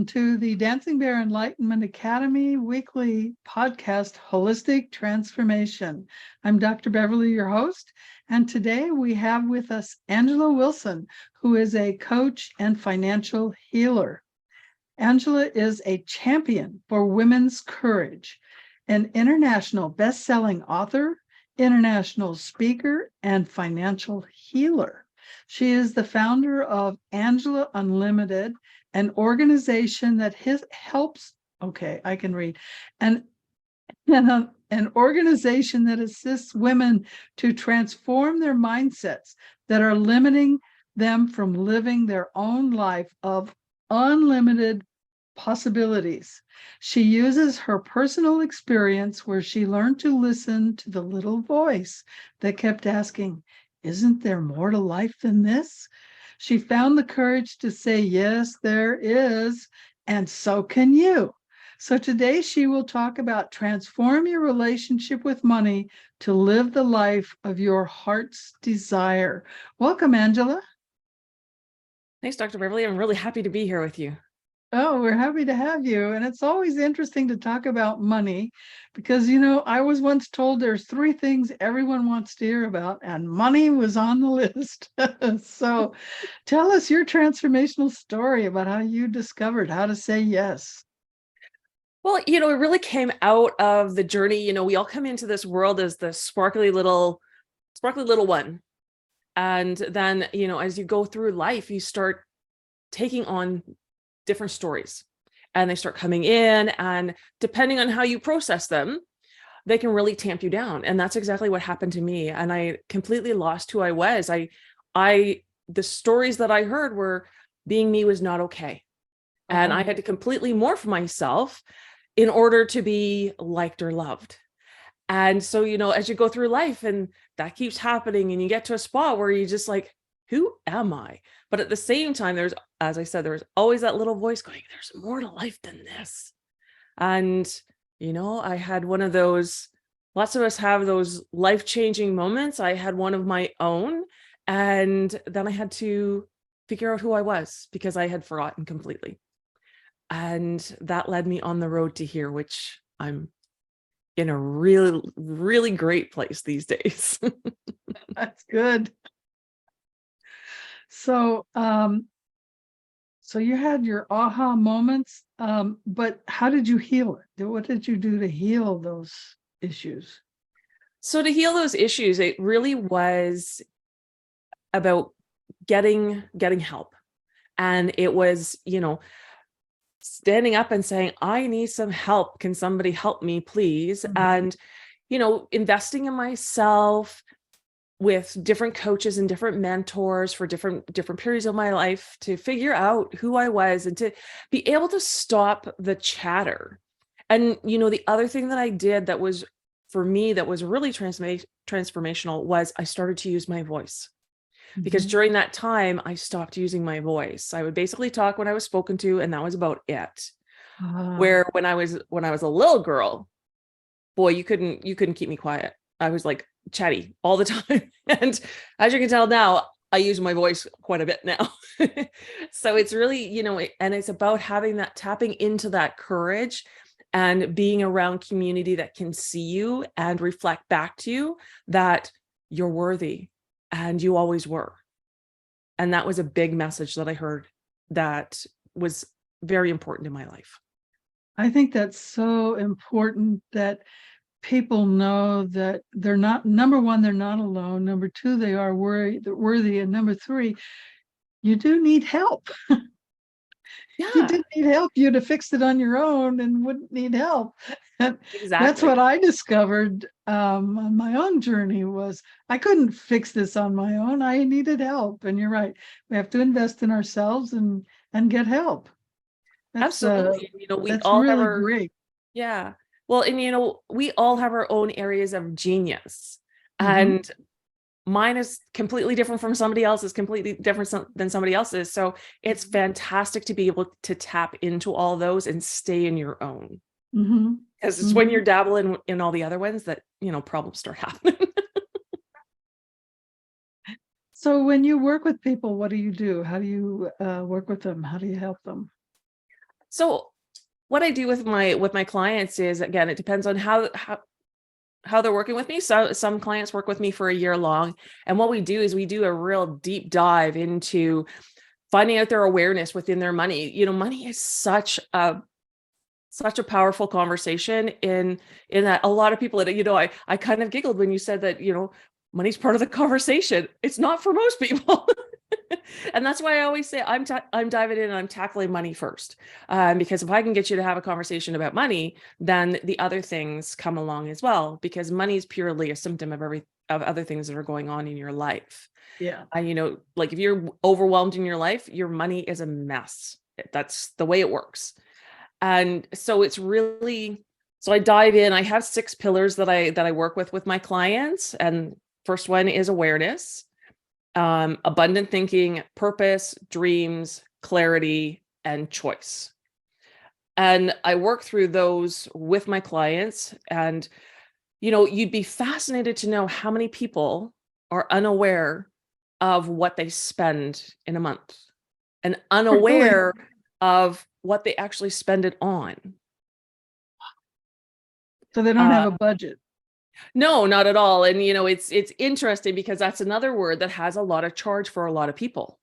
to the Dancing Bear Enlightenment Academy weekly podcast, Holistic Transformation. I'm Dr. Beverly, your host, and today we have with us AngelaWilson, who is a coach and financial healer. Angela is a champion for women's courage, an international best-selling author, international speaker, and financial healer. She is the founder of Angela Unlimited, an organization that helps, okay, I can read, an organization that assists women to transform their mindsets that are limiting them from living their own life of unlimited possibilities. She uses her personal experience where she learned to listen to the little voice that kept asking, "Isn't there more to life than this?" She found the courage to say, "Yes, there is, and so can you." So today she will talk about transform your relationship with money to live the life of your heart's desire. Welcome, Angela. Thanks, Dr. Beverly. I'm really happy to be here with you. Oh, we're happy to have you. And it's always interesting to talk about money because, you know, I was once told there's three things everyone wants to hear about, and money was on the list. So tell us your transformational story about how you discovered how to say yes. Well, it really came out of the journey. We all come into this world as the sparkly little one. And then, as you go through life, you start taking on different stories and they start coming in, and depending on how you process them, they can really tamp you down. And that's exactly what happened to me. And I completely lost who I was. The stories that I heard were being me was not okay. And I had to completely morph myself in order to be liked or loved. And so, as you go through life and that keeps happening and you get to a spot where you just like, who am I? But at the same time, as I said, there's always that little voice going, there's more to life than this. And, I had one of those, lots of us have those life-changing moments. I had one of my own, and then I had to figure out who I was because I had forgotten completely. And that led me on the road to here, which I'm in a really, really great place these days. That's good. So, so you had your aha moments, but how did you heal it? What did you do to heal those issues? So to heal those issues, it really was about getting help. And it was, standing up and saying, I need some help. Can somebody help me, please? Mm-hmm. And, investing in myself with different coaches and different mentors for different periods of my life to figure out who I was and to be able to stop the chatter. And, the other thing that I did that was, for me, that was really transformational was I started to use my voice. Because during that time, I stopped using my voice. I would basically talk when I was spoken to, and that was about it. Where when I was a little girl, boy, you couldn't keep me quiet. I was like chatty all the time. And as you can tell now, I use my voice quite a bit now. So it's really, and it's about having that, tapping into that courage and being around community that can see you and reflect back to you that you're worthy. And you always were. And that was a big message that I heard that was very important in my life. I think that's so important that people know that they're not, number one, they're not alone. Number two, they are worthy. And number three, you do need help. Yeah. If you didn't need help, you'd have fixed it on your own and wouldn't need help. Exactly. That's what I discovered on my own journey was I couldn't fix this on my own. I needed help. And you're right. We have to invest in ourselves and get help. That's, absolutely. We that's all really have our, great. yeah. Well, and we all have our own areas of genius. Mm-hmm. And mine is completely different from somebody else's, completely different than somebody else's. So it's fantastic to be able to tap into all those and stay in your own. Because it's when you're dabbling in all the other ones that, problems start happening. So when you work with people, what do you do? How do you work with them? How do you help them? So what I do with my clients is, again, it depends on how they're working with me. So some clients work with me for a year long. And what we do is we do a real deep dive into finding out their awareness within their money. Money is such a powerful conversation in that a lot of people, I kind of giggled when you said that, money's part of the conversation. It's not for most people. And that's why I always say I'm diving in and I'm tackling money first. Because if I can get you to have a conversation about money, then the other things come along as well, because money is purely a symptom of other things that are going on in your life. Yeah. Like if you're overwhelmed in your life, your money is a mess. That's the way it works. And so so I dive in. I have 6 pillars that I work with my clients. And first one is awareness, abundant thinking, purpose, dreams, clarity, and choice. And I work through those with my clients. And, you'd be fascinated to know how many people are unaware of what they spend in a month and unaware of what they actually spend it on. So they don't have a budget. No, not at all. And it's interesting because that's another word that has a lot of charge for a lot of people.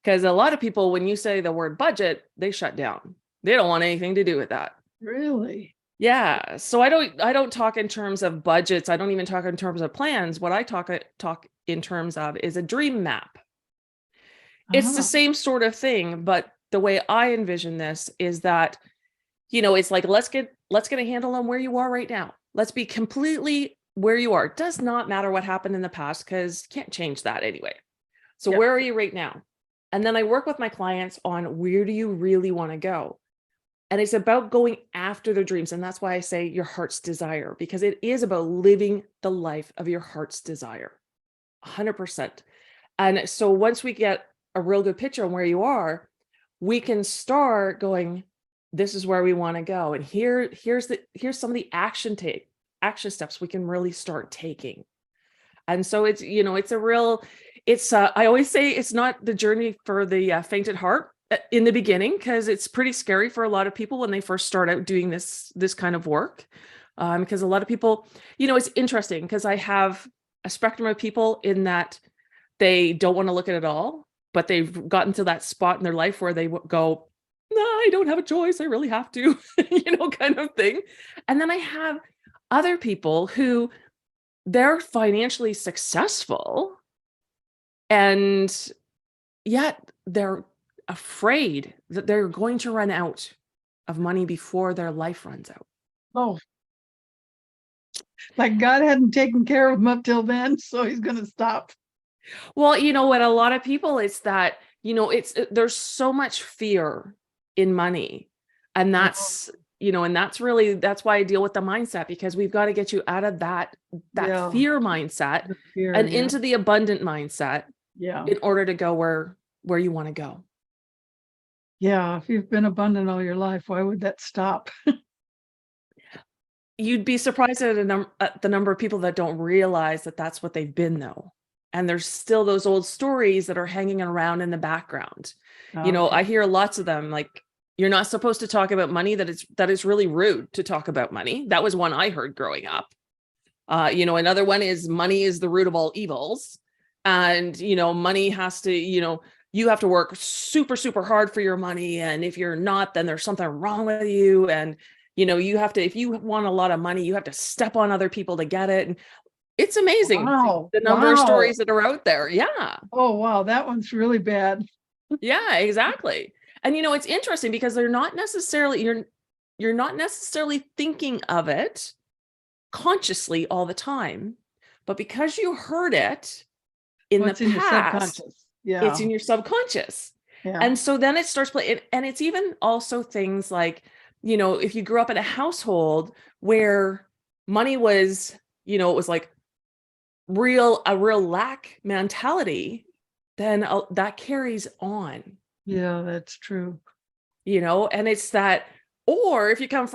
Because a lot of people, when you say the word budget, they shut down. They don't want anything to do with that. Really? Yeah. So I don't talk in terms of budgets. I don't even talk in terms of plans. What I talk in terms of is a dream map. It's the same sort of thing, but the way I envision this is that, it's like, let's get a handle on where you are right now. Let's be completely where you are. It does not matter what happened in the past, because you can't change that anyway. So where are you right now? And then I work with my clients on, where do you really want to go? And it's about going after their dreams. And that's why I say your heart's desire, because it is about living the life of your heart's desire, 100%. And so once we get a real good picture on where you are, we can start going, this is where we want to go. And here's some of the action steps we can really start taking. And so it's, I always say it's not the journey for the faint at heart in the beginning, because it's pretty scary for a lot of people when they first start out doing this kind of work. Because a lot of people, it's interesting, because I have a spectrum of people in that they don't want to look at it all, but they've gotten to that spot in their life where they go, no, I don't have a choice. I really have to, kind of thing. And then I have other people who they're financially successful, and yet they're afraid that they're going to run out of money before their life runs out. Oh, like God hadn't taken care of them up till then, so he's going to stop. Well, what a lot of people, it's that, there's so much fear in money. And that's, that's why I deal with the mindset, because we've got to get you out of that fear mindset and into the abundant mindset in order to go where you want to go. Yeah. If you've been abundant all your life, why would that stop? You'd be surprised at the number of people that don't realize that that's what they've been, though. And there's still those old stories that are hanging around in the background. I hear lots of them, like, you're not supposed to talk about money, that is really rude to talk about money. That was one I heard growing up. Another one is, money is the root of all evils. And, money has to, you have to work super, super hard for your money. And if you're not, then there's something wrong with you. And, you have to, if you want a lot of money, you have to step on other people to get it. And it's amazing the number of stories that are out there. Yeah. Oh, wow. That one's really bad. Yeah, exactly. And, it's interesting because they're not necessarily, you're not necessarily thinking of it consciously all the time, but because you heard it in the past, it's in your subconscious. Yeah. And so then it starts playing. And it's even also things like, if you grew up in a household where money was, it was like a real lack mentality, then that carries on. Yeah, that's true. And it's that, or if you come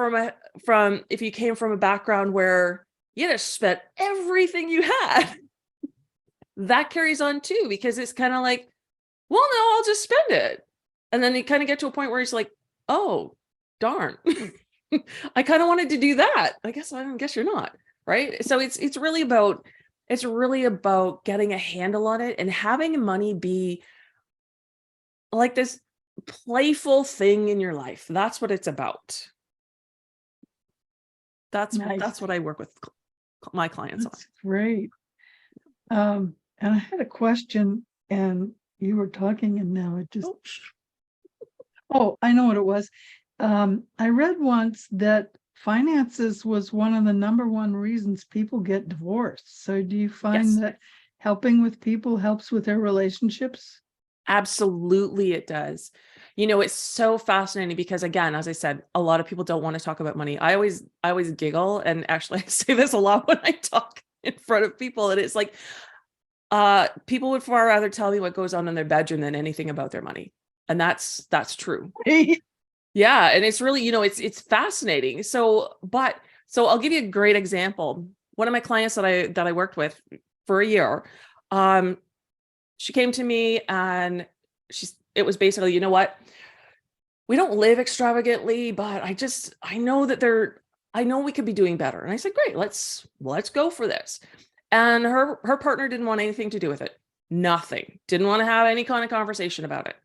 if you came from a background where you just spent everything you had, that carries on too, because it's kind of like, well, no, I'll just spend it. And then you kind of get to a point where it's like, oh, darn, I kind of wanted to do that. I guess you're not, right? So it's really about getting a handle on it and having money be like this playful thing in your life. That's what it's about. That's Nice. what I work with my clients on. That's great. And I had a question, and you were talking, and now it just. Oh, I know what it was. I read once that finances was one of the number one reasons people get divorced. So do you find Yes. that helping with people helps with their relationships? Absolutely, it does. You know, it's so fascinating because, again, as I said, a lot of people don't want to talk about money. I always giggle, and actually I say this a lot when I talk in front of people, and it's like, people would far rather tell me what goes on in their bedroom than anything about their money. And that's true. Yeah. And it's really, it's fascinating. So I'll give you a great example. One of my clients that I worked with for a year, she came to me and it was basically, you know what? We don't live extravagantly, but I know we could be doing better. And I said, great, let's go for this. And her partner didn't want anything to do with it. Nothing. Didn't want to have any kind of conversation about it.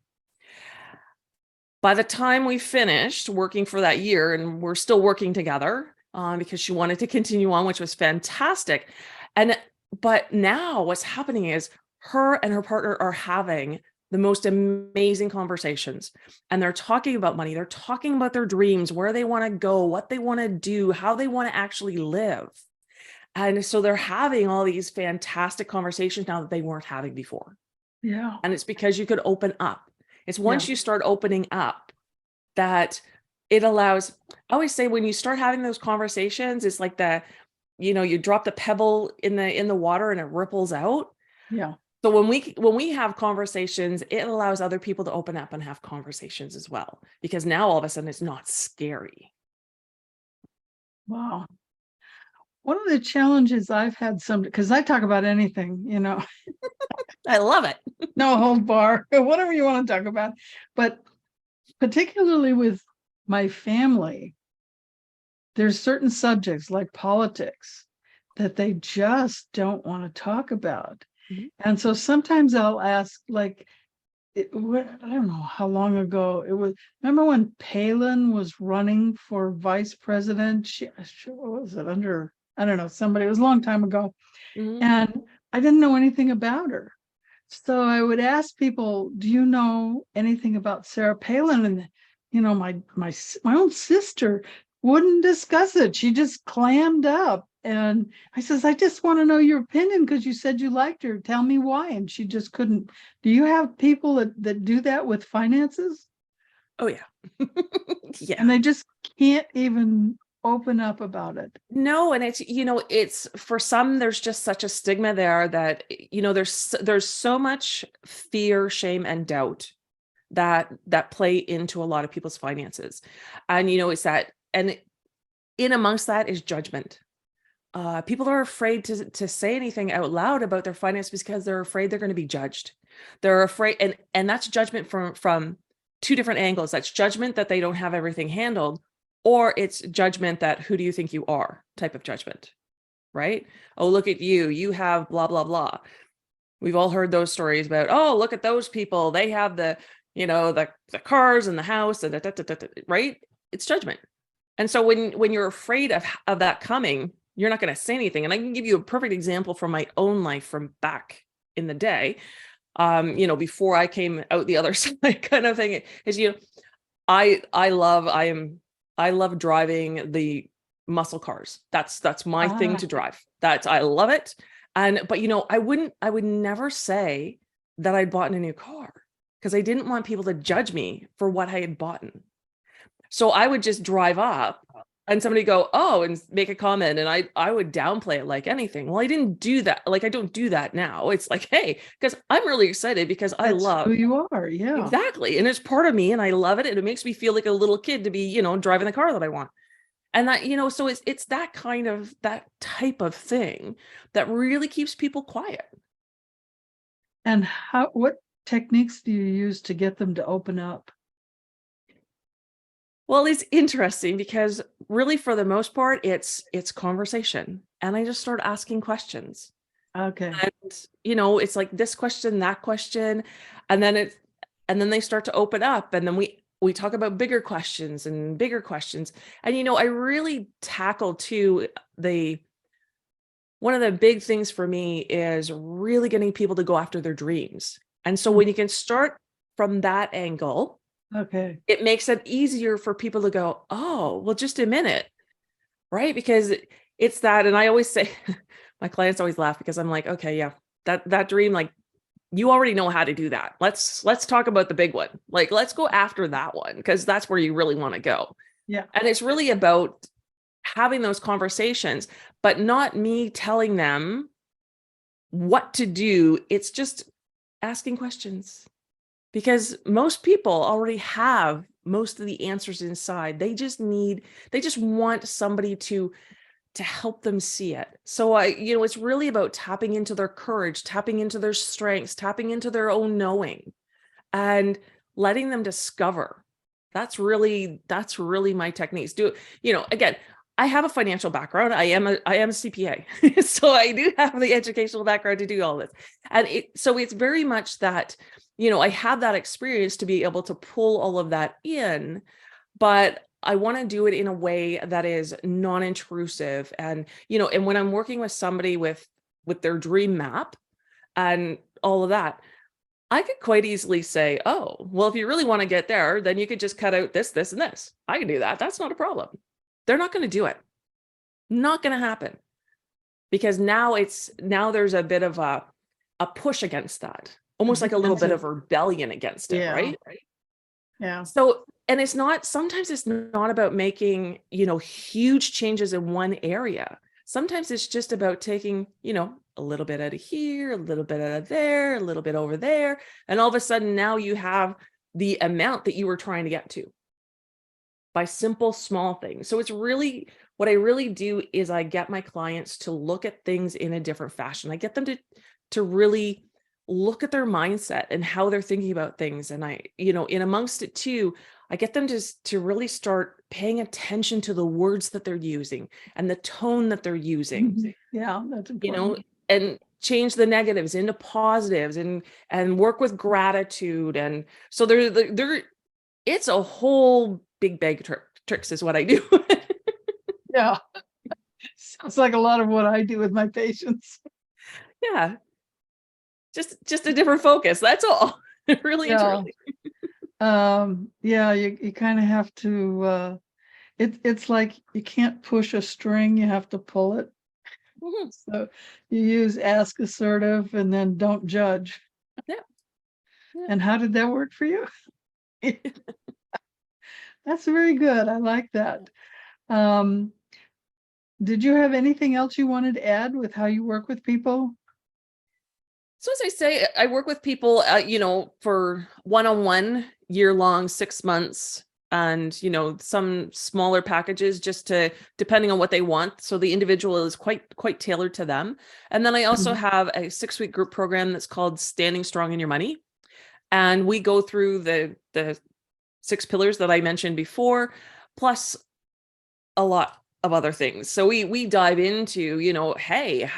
By the time we finished working for that year, and we're still working together because she wanted to continue on, which was fantastic. But now what's happening is her and her partner are having the most amazing conversations, and they're talking about money. They're talking about their dreams, where they want to go, what they want to do, how they want to actually live. And so they're having all these fantastic conversations now that they weren't having before. Yeah. And it's because you could open up. It's once you start opening up that it allows. I always say when you start having those conversations, it's like you drop the pebble in the water and it ripples out. Yeah. So when we have conversations, it allows other people to open up and have conversations as well, because now all of a sudden it's not scary. Wow. One of the challenges I've had because I talk about anything, I love it. no hold bar, whatever you want to talk about. But particularly with my family, there's certain subjects like politics that they just don't want to talk about. Mm-hmm. And so sometimes I'll ask, like, I don't know how long ago it was. Remember when Palin was running for vice president? What was it, under, I don't know, somebody, it was a long time ago. Mm-hmm. And I didn't know anything about her. So I would ask people, do you know anything about Sarah Palin? And, my own sister wouldn't discuss it. She just clammed up. And I says, I just want to know your opinion because you said you liked her. Tell me why. And she just couldn't. Do you have people that do that with finances? Oh, yeah. Yeah. And they just can't even open up about it. No, and it's for some, there's just such a stigma there that, there's so much fear, shame, and doubt that play into a lot of people's finances. And, it's that, and in amongst that is judgment. People are afraid to say anything out loud about their finances because they're afraid they're going to be judged. They're afraid, and that's judgment from two different angles. That's judgment that they don't have everything handled, or it's judgment that who do you think you are type of judgment, right? Oh, look at you. You have blah, blah, blah. We've all heard those stories about, oh, look at those people. They have the cars and the house, and right? It's judgment. And so when you're afraid of that coming, you're not going to say anything. And I can give you a perfect example from my own life from back in the day. Before I came out the other side kind of thing is, I love driving the muscle cars. That's my thing to drive. I love it. But I would never say that I'd bought a new car because I didn't want people to judge me for what I had bought. So I would just drive up and somebody go, oh, and make a comment. And I would downplay it like anything. Well, I didn't do that. Like, I don't do that now. It's like, hey, because I'm really excited because I love who you are. Yeah, exactly. And it's part of me and I love it. And it makes me feel like a little kid to be, driving the car that I want. And that, so it's that type of thing that really keeps people quiet. And what techniques do you use to get them to open up? Well, it's interesting because really for the most part, it's conversation. And I just start asking questions. Okay. And, it's like this question, that question, and then they start to open up, and then we talk about bigger questions and bigger questions. And, I really tackle too, one of the big things for me is really getting people to go after their dreams. And so when you can start from that angle, Okay. it makes it easier for people to go, oh, well, just a minute, right? Because it's that, and I always say, my clients always laugh because I'm like, okay, yeah, that dream, like you already know how to do that. Let's talk about the big one. Like, let's go after that one because that's where you really want to go. Yeah. And it's really about having those conversations, but not me telling them what to do. It's just asking questions. Because most people already have most of the answers inside. They just want somebody to help them see it. So it's really about tapping into their courage, tapping into their strengths, tapping into their own knowing, and letting them discover. That's really my techniques. Again, I have a financial background. I am a CPA. So I do have the educational background to do all this. And so it's very much that, I have that experience to be able to pull all of that in, but I want to do it in a way that is non-intrusive. And, and when I'm working with somebody with their dream map and all of that, I could quite easily say, oh, well, if you really want to get there, then you could just cut out this, this, and this. I can do that. That's not a problem. They're not going to do it. Not going to happen. Because now there's a bit of a push against that, almost like a little bit of rebellion against it, right? Yeah. So, and sometimes it's not about making, huge changes in one area. Sometimes it's just about taking, a little bit out of here, a little bit out of there, a little bit over there. And all of a sudden now you have the amount that you were trying to get to by simple, small things. So it's really, what I really do is I get my clients to look at things in a different fashion. I get them to really look at their mindset and how they're thinking about things. And I, in amongst it too, I get them to really start paying attention to the words that they're using and the tone that they're using. Yeah, that's important. And change the negatives into positives and work with gratitude. And so it's a whole big bag of tricks is what I do. Yeah. Sounds like a lot of what I do with my patients. Yeah. Just a different focus. That's all. Really, Yeah. truly. Yeah, you kind of have to, it's like you can't push a string, you have to pull it. Mm-hmm. So you use ask assertive and then don't judge. Yeah. Yeah. And how did that work for you? That's very good. I like that. Did you have anything else you wanted to add with how you work with people? So as I say, I work with people, for one-on-one, year-long, 6 months, and, some smaller packages just depending on what they want. So the individual is quite tailored to them. And then I also have a 6-week group program that's called Standing Strong in Your Money. And we go through the 6 pillars that I mentioned before, plus a lot of other things. So we dive into, hey,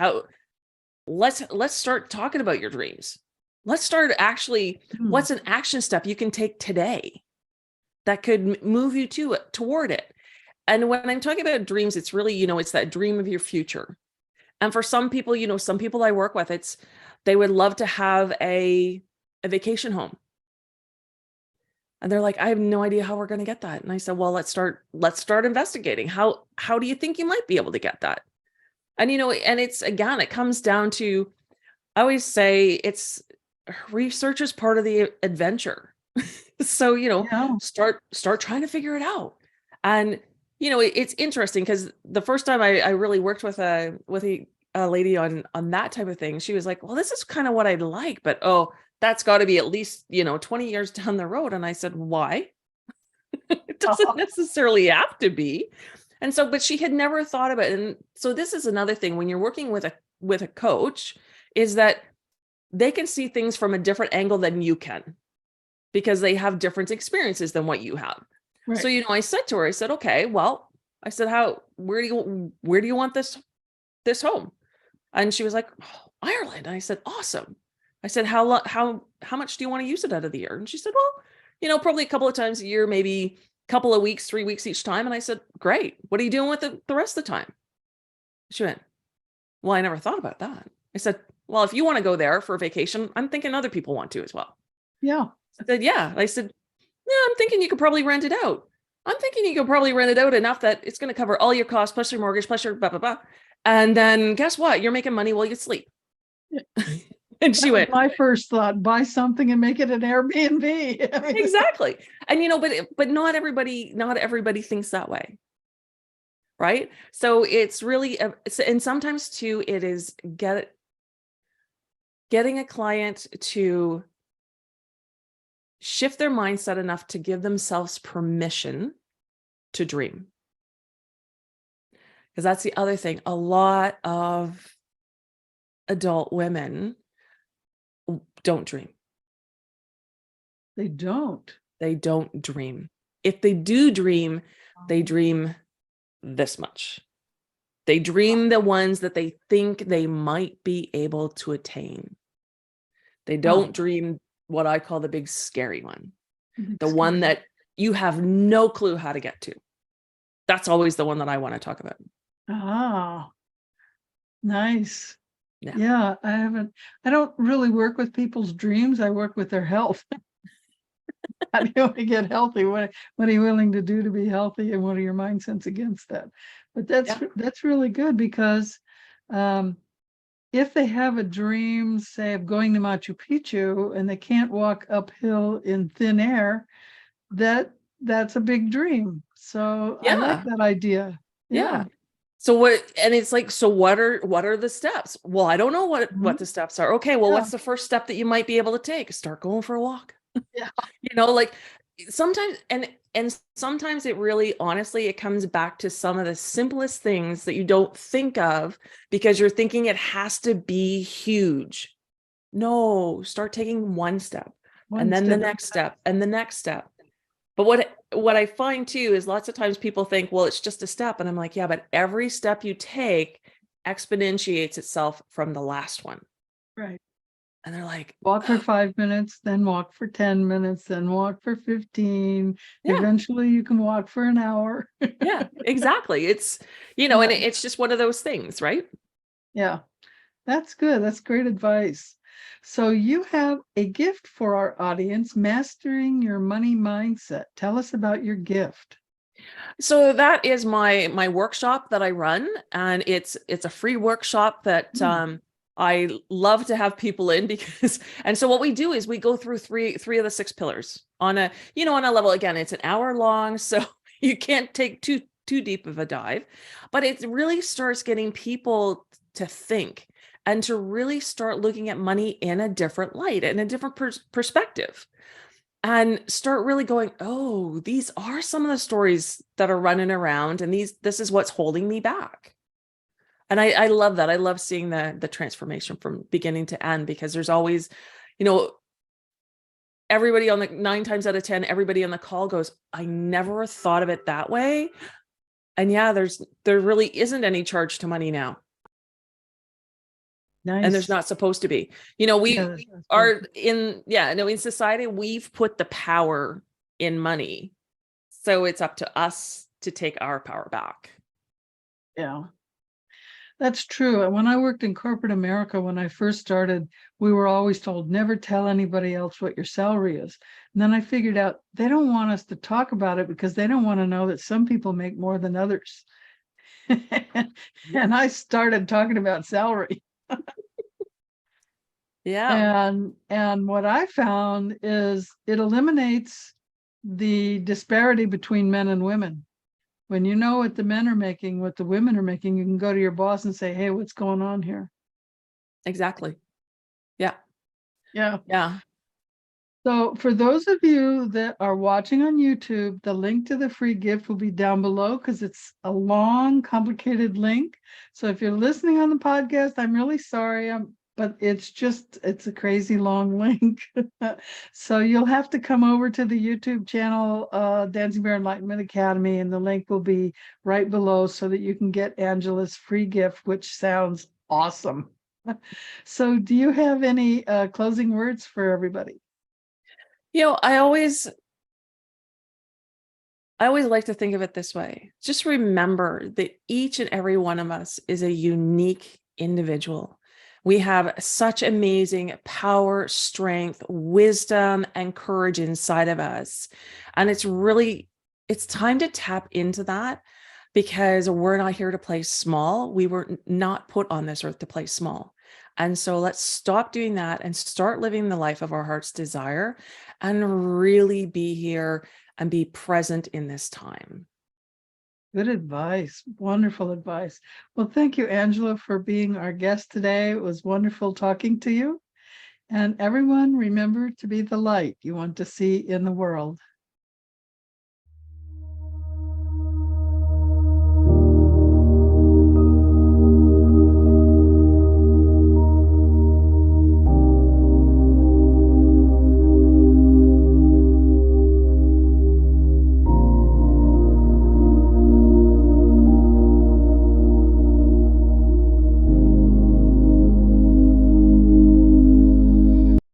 let's start talking about your dreams. Let's start actually, what's an action step you can take today that could move you toward it? And when I'm talking about dreams, it's really, it's that dream of your future. And for some people, some people I work with, they would love to have a vacation home. And they're like, I have no idea how we're going to get that. And I said, well, let's start investigating. How do you think you might be able to get that? And, and it comes down to, I always say research is part of the adventure. So, start trying to figure it out. And, it's interesting because the first time I really worked with a lady on that type of thing, she was like, well, this is kind of what I'd like, but, oh, that's got to be at least, 20 years down the road. And I said, why? It doesn't necessarily have to be. And so, but she had never thought about it. And so this is another thing when you're working with a coach, is that they can see things from a different angle than you can, because they have different experiences than what you have. So, Right. I said to her, I said, okay, well, I said, where do you want this home? And she was like, "Oh, Ireland." And I said, awesome. I said, how much do you want to use it out of the year? And she said, well, probably a couple of times a year, maybe a couple of weeks, 3 weeks each time. And I said, great. What are you doing with the rest of the time? She went, well, I never thought about that. I said, well, if you want to go there for a vacation, I'm thinking other people want to as well. Yeah. I said, yeah. I said, yeah, I'm thinking you could probably rent it out. I'm thinking you could probably rent it out enough that it's going to cover all your costs, plus your mortgage, plus your blah, blah, blah. And then guess what? You're making money while you sleep. And she That was went, my first thought, buy something and make it an Airbnb. I mean, exactly. And but not everybody thinks that way. Right. So it's really, and sometimes too, it is getting a client to shift their mindset enough to give themselves permission to dream. Because that's the other thing. A lot of adult women don't dream. they don't. They don't dream. If they do dream, they dream this much. They dream the ones that they think they might be able to attain. They don't dream what I call the big scary one, the one that you have no clue how to get to. That's always the one that I want to talk about. Ah, nice. Yeah. Yeah, I don't really work with people's dreams. I work with their health. How do you want to get healthy? What are you willing to do to be healthy? And what are your mindsets against that? But that's really good because if they have a dream, say, of going to Machu Picchu and they can't walk uphill in thin air, that's a big dream. So I like Yeah. that idea. Yeah. So it's like, so what are the steps? Well, I don't know what the steps are. Okay, well, what's the first step that you might be able to take? Start going for a walk. Yeah. Like sometimes, and sometimes it really, honestly, it comes back to some of the simplest things that you don't think of because you're thinking it has to be huge. No, start taking one step and then the next step and the next step. But what I find too is lots of times people think, well, it's just a step. And I'm like, yeah, but every step you take exponentiates itself from the last one. Right. And they're like, walk for 5 minutes, then walk for 10 minutes, then walk for 15. yeah. Eventually you can walk for an hour. Yeah, exactly. It's, and it's just one of those things, right? Yeah, that's good. That's great advice. So you have a gift for our audience, Mastering Your Money Mindset. Tell us about your gift. So that is my workshop that I run, and it's a free workshop that I love to have people in because, and so what we do is we go through three of the 6 pillars on a, on a level. Again, it's an hour long, so you can't take too deep of a dive, but it really starts getting people to think and to really start looking at money in a different light and a different perspective. And start really going, oh, these are some of the stories that are running around, and this is what's holding me back. And I love that. I love seeing the transformation from beginning to end, because there's always, everybody on the 9 times out of 10, everybody on the call goes, I never thought of it that way. And yeah, there really isn't any charge to money now. Nice. And there's not supposed to be. We are in society, we've put the power in money. So it's up to us to take our power back. Yeah, that's true. When I worked in corporate America, when I first started, we were always told, never tell anybody else what your salary is. And then I figured out they don't want us to talk about it because they don't want to know that some people make more than others. And I started talking about salary. Yeah. And what I found is it eliminates the disparity between men and women. When you know what the men are making, what the women are making, you can go to your boss and say, hey, what's going on here? Exactly. Yeah. Yeah. Yeah. So for those of you that are watching on YouTube, the link to the free gift will be down below because it's a long, complicated link. So if you're listening on the podcast, I'm really sorry. but it's a crazy long link. So you'll have to come over to the YouTube channel, Dancing Bear Enlightenment Academy, and the link will be right below so that you can get Angela's free gift, which sounds awesome. So do you have any closing words for everybody? You know, I always like to think of it this way. Just remember that each and every one of us is a unique individual. We have such amazing power, strength, wisdom, and courage inside of us. And it's time to tap into that, because we're not here to play small. We were not put on this earth to play small. And so let's stop doing that and start living the life of our heart's desire and really be here and be present in this time. Good advice. Wonderful advice. Well, thank you, Angela, for being our guest today. It was wonderful talking to you. And everyone, remember to be the light you want to see in the world.